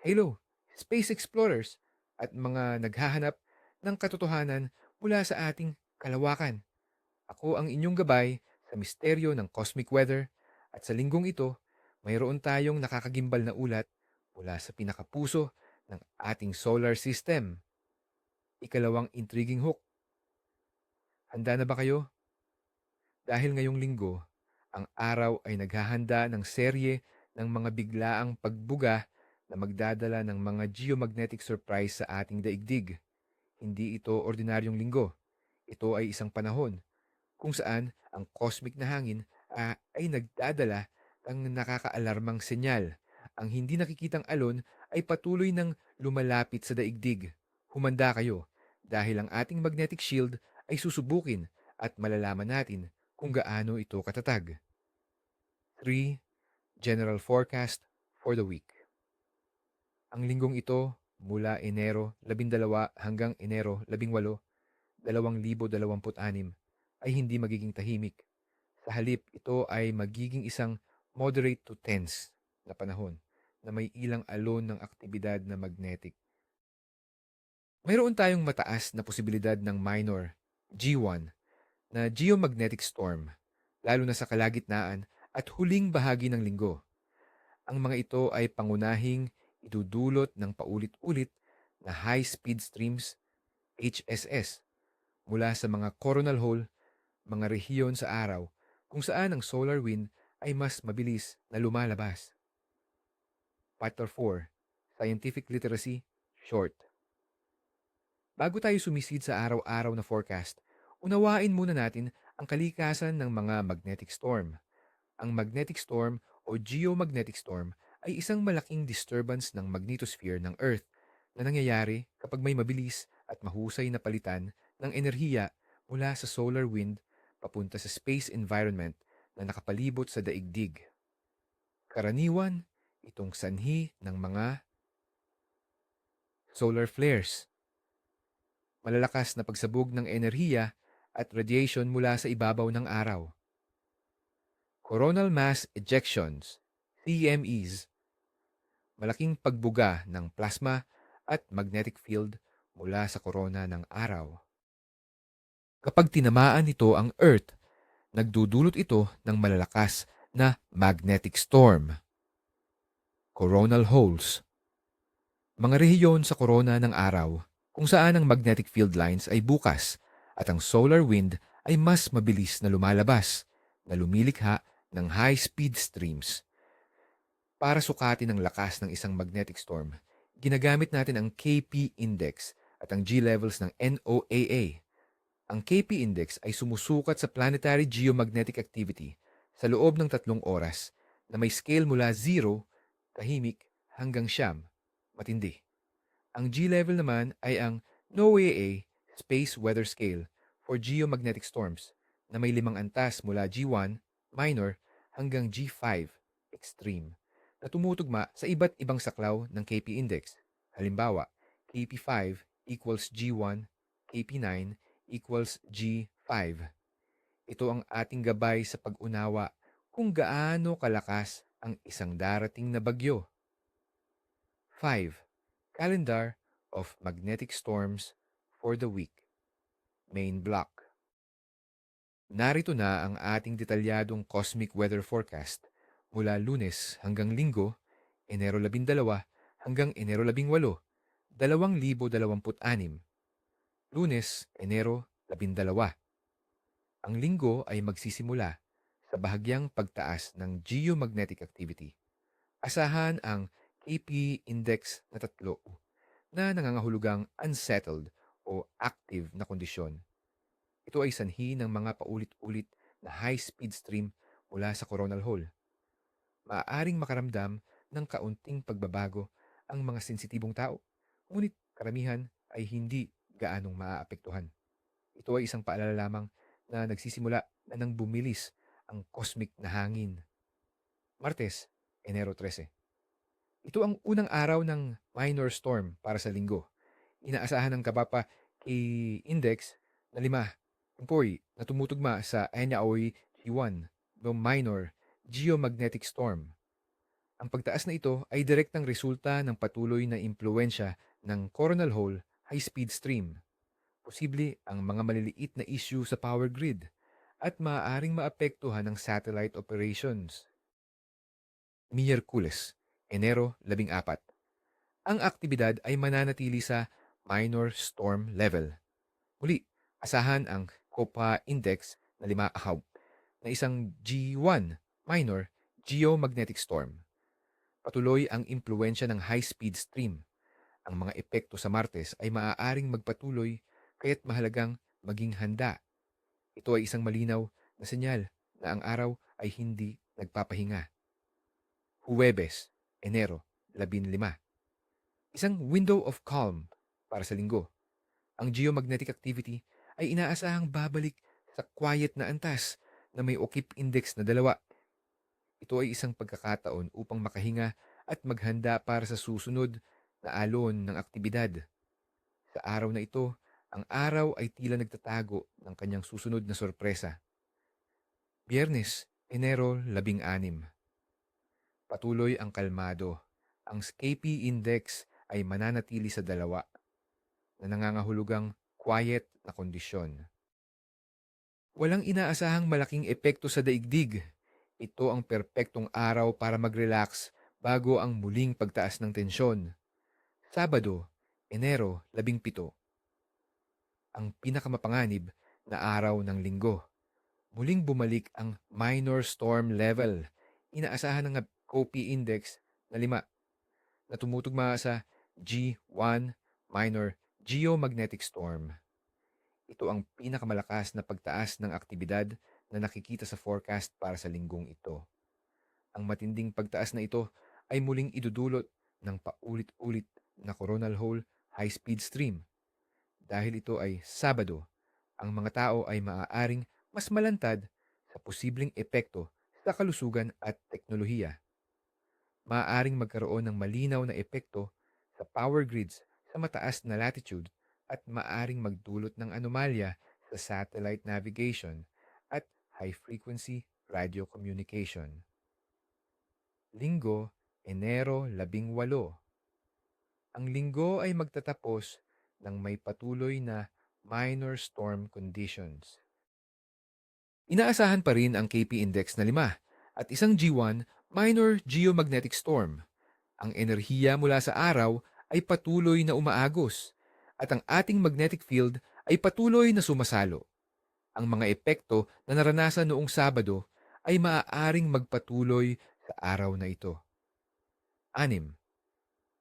Halo, space explorers, at mga naghahanap ng katotohanan mula sa ating kalawakan. Ako ang inyong gabay sa misteryo ng cosmic weather at sa linggong ito, mayroon tayong nakakagimbal na ulat mula sa pinakapuso ng ating solar system. Ikalawang intriguing hook. Handa na ba kayo? Dahil ngayong linggo, ang araw ay naghahanda ng serye ng mga biglaang pagbuga na magdadala ng mga geomagnetic surprise sa ating daigdig. Hindi ito ordinaryong linggo. Ito ay isang panahon kung saan ang cosmic na hangin ay nagdadala ng nakakaalarmang senyal. Ang hindi nakikitang alon ay patuloy ng lumalapit sa daigdig. Humanda kayo dahil ang ating magnetic shield ay susubukin at malalaman natin kung gaano ito katatag. 3. General Forecast for the Week. Ang linggong ito mula Enero 12 hanggang Enero 18, 2026 ay hindi magiging tahimik. Sa halip, ito ay magiging isang moderate to tense na panahon na may ilang alon ng aktibidad na magnetic. Mayroon tayong mataas na posibilidad ng minor, G1, na geomagnetic storm, lalo na sa kalagitnaan at huling bahagi ng linggo. Ang mga ito ay pangunahing idudulot ng paulit-ulit na high-speed streams, HSS, mula sa mga coronal hole, mga rehiyon sa araw kung saan ang solar wind ay mas mabilis na lumalabas. Factor 4. Scientific literacy, short. Bago tayo sumisid sa araw-araw na forecast, unawain muna natin ang kalikasan ng mga magnetic storm. Ang magnetic storm o geomagnetic storm ay isang malaking disturbance ng magnetosphere ng Earth na nangyayari kapag may mabilis at mahusay na palitan ng enerhiya mula sa solar wind papunta sa space environment na nakapalibot sa daigdig. Karaniwan, itong sanhi ng mga solar flares, malalakas na pagsabog ng enerhiya at radiation mula sa ibabaw ng araw. Coronal mass ejections, CMEs, malaking pagbuga ng plasma at magnetic field mula sa korona ng araw. Kapag tinamaan nito ang Earth, nagdudulot ito ng malalakas na magnetic storm. Coronal holes, mga rehiyon sa korona ng araw kung saan ang magnetic field lines ay bukas at ang solar wind ay mas mabilis na lumalabas na lumilikha ng high-speed streams. Para sukatin ang lakas ng isang magnetic storm, ginagamit natin ang KP index at ang G levels ng NOAA. Ang KP index ay sumusukat sa planetary geomagnetic activity sa loob ng 3 oras na may scale mula 0, tahimik, hanggang 9, matindi. Ang G level naman ay ang NOAA Space Weather Scale for Geomagnetic Storms na may 5 antas mula G1, minor, hanggang G5, extreme, na tumutugma sa iba't ibang saklaw ng KP index. Halimbawa, KP5 equals G1, KP9 equals G5. Ito ang ating gabay sa pag-unawa kung gaano kalakas ang isang darating na bagyo. 5. Calendar of Magnetic Storms for the Week. Main Block. Narito na ang ating detalyadong cosmic weather forecast mula Lunes hanggang Linggo, Enero 12 hanggang Enero 18, 2026. Lunes, Enero 12. Ang linggo ay magsisimula sa bahagyang pagtaas ng geomagnetic activity. Asahan ang KP index na 3 na nangangahulugang unsettled o active na kondisyon. Ito ay sanhi ng mga paulit-ulit na high-speed stream mula sa coronal hole. Maaaring makaramdam ng kaunting pagbabago ang mga sensitibong tao, ngunit karamihan ay hindi gaanong maaapektuhan. Ito ay isang paalala lamang na nagsisimula na nang bumilis ang cosmic na hangin. Martes, Enero 13. Ito ang unang araw ng minor storm para sa linggo. Inaasahan ng Kapapa K-index na 5, Tempoy, na tumutugma sa Enya Aoi G1, no minor geomagnetic storm. Ang pagtaas na ito ay direktang resulta ng patuloy na impluensya ng coronal hole high-speed stream. Posible ang mga maliliit na issue sa power grid at maaaring maapektuhan ng satellite operations. Miyerkules, Enero 14. Ang aktibidad ay mananatili sa minor storm level. Muli, asahan ang COPA Index na 5 na isang G1 minor geomagnetic storm. Patuloy ang impluensya ng high-speed stream. Ang mga epekto sa Martes ay maaaring magpatuloy kaya't mahalagang maging handa. Ito ay isang malinaw na senyal na ang araw ay hindi nagpapahinga. Huwebes, Enero 15. Isang window of calm para sa linggo. Ang geomagnetic activity ay inaasahang babalik sa quiet na antas na may Okip index na 2. Ito ay isang pagkakataon upang makahinga at maghanda para sa susunod na alon ng aktibidad. Sa araw na ito, ang araw ay tila nagtatago ng kanyang susunod na sorpresa. Biyernes, Enero 16. Patuloy ang kalmado. Ang SCAPI index ay mananatili sa 2 na nangangahulugang quiet na kondisyon. Walang inaasahang malaking epekto sa daigdig. Ito ang perpektong araw para mag-relax bago ang muling pagtaas ng tensyon. Sabado, Enero 17. Ang pinakamapanganib na araw ng linggo. Muling bumalik ang minor storm level. Inaasahan ng COPI index na 5 na tumutugma sa G1 minor geomagnetic storm. Ito ang pinakamalakas na pagtaas ng aktibidad na nakikita sa forecast para sa linggong ito. Ang matinding pagtaas na ito ay muling idudulot ng paulit-ulit na coronal hole high-speed stream. Dahil ito ay Sabado, ang mga tao ay maaaring mas malantad sa posibleng epekto sa kalusugan at teknolohiya. Maaaring magkaroon ng malinaw na epekto sa power grids sa mataas na latitude at maaaring magdulot ng anomalya sa satellite navigation at high-frequency radio communication. Linggo, Enero 18. Ang linggo ay magtatapos ng may patuloy na minor storm conditions. Inaasahan pa rin ang KP Index na 5 at isang G1 minor geomagnetic storm. Ang enerhiya mula sa araw ay patuloy na umaagos at ang ating magnetic field ay patuloy na sumasalo. Ang mga epekto na naranasan noong Sabado ay maaaring magpatuloy sa araw na ito. 6.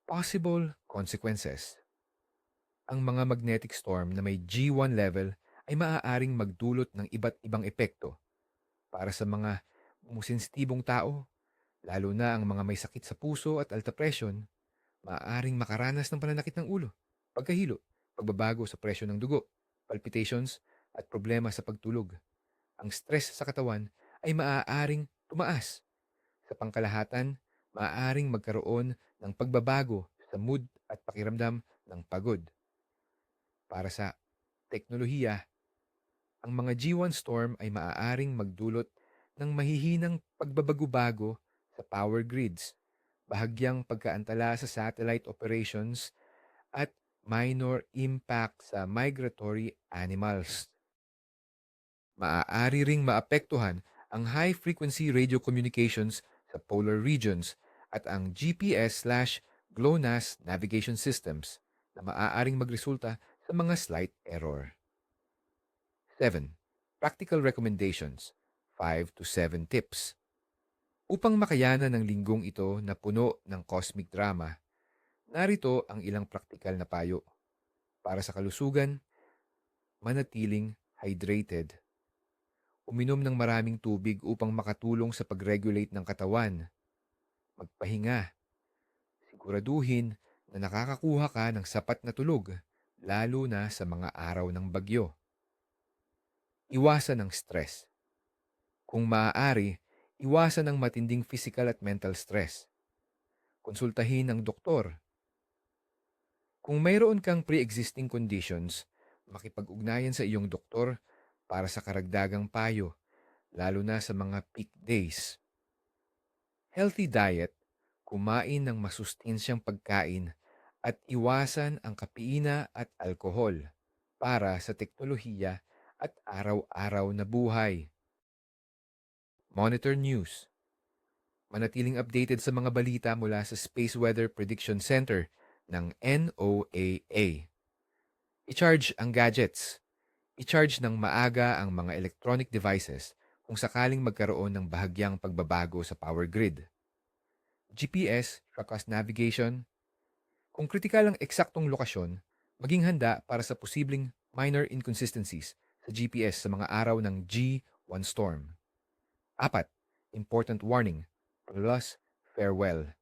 Possible consequences. Ang mga magnetic storm na may G1 level ay maaaring magdulot ng iba't ibang epekto para sa mga sensitibong tao, lalo na ang mga may sakit sa puso at alta presyon. Maaaring makaranas ng pananakit ng ulo, pagkahilo, pagbabago sa presyo ng dugo, palpitations, at problema sa pagtulog. Ang stress sa katawan ay maaaring tumaas. Sa pangkalahatan, maaaring magkaroon ng pagbabago sa mood at pakiramdam ng pagod. Para sa teknolohiya, ang mga G1 storm ay maaaring magdulot ng mahihinang pagbabago-bago sa power grids, bahagyang pagkaantala sa satellite operations, at minor impact sa migratory animals. Maaari ring maapektuhan ang high-frequency radio communications sa polar regions at ang GPS/GLONASS navigation systems na maaaring magresulta sa mga slight error. 7. Practical recommendations. 5 to 7 tips. Upang makayanan ng linggong ito na puno ng cosmic drama, narito ang ilang praktikal na payo. Para sa kalusugan, manatiling hydrated. Uminom ng maraming tubig upang makatulong sa pag-regulate ng katawan. Magpahinga. Siguraduhin na nakakakuha ka ng sapat na tulog, lalo na sa mga araw ng bagyo. Iwasan ang stress. Kung maaari, iwasan ang matinding physical at mental stress. Konsultahin ang doktor. Kung mayroon kang pre-existing conditions, makipag-ugnayan sa iyong doktor para sa karagdagang payo, lalo na sa mga peak days. Healthy diet, kumain ng masustansyang pagkain at iwasan ang kapiina at alkohol para sa teknolohiya at araw-araw na buhay. Monitor News. Manatiling updated sa mga balita mula sa Space Weather Prediction Center ng NOAA. I-charge ang gadgets. I-charge ng maaga ang mga electronic devices kung sakaling magkaroon ng bahagyang pagbabago sa power grid. GPS, Forecast Navigation. Kung kritikal ang eksaktong lokasyon, maging handa para sa posibleng minor inconsistencies sa GPS sa mga araw ng G1 storm. 4. Important warning. Plus, farewell.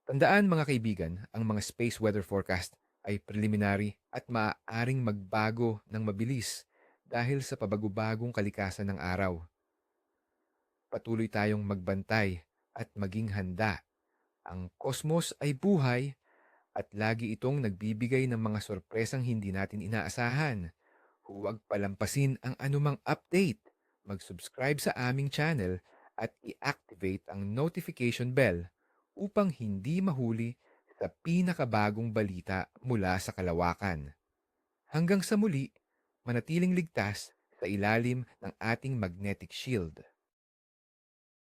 Tandaan mga kaibigan, ang mga space weather forecast ay preliminary at maaaring magbago ng mabilis dahil sa pabago-bagong kalikasan ng araw. Patuloy tayong magbantay at maging handa. Ang kosmos ay buhay at lagi itong nagbibigay ng mga sorpresang hindi natin inaasahan. Huwag palampasin ang anumang update. Mag-subscribe sa aming channel at i-activate ang notification bell upang hindi mahuli sa pinakabagong balita mula sa kalawakan. Hanggang sa muli, manatiling ligtas sa ilalim ng ating magnetic shield.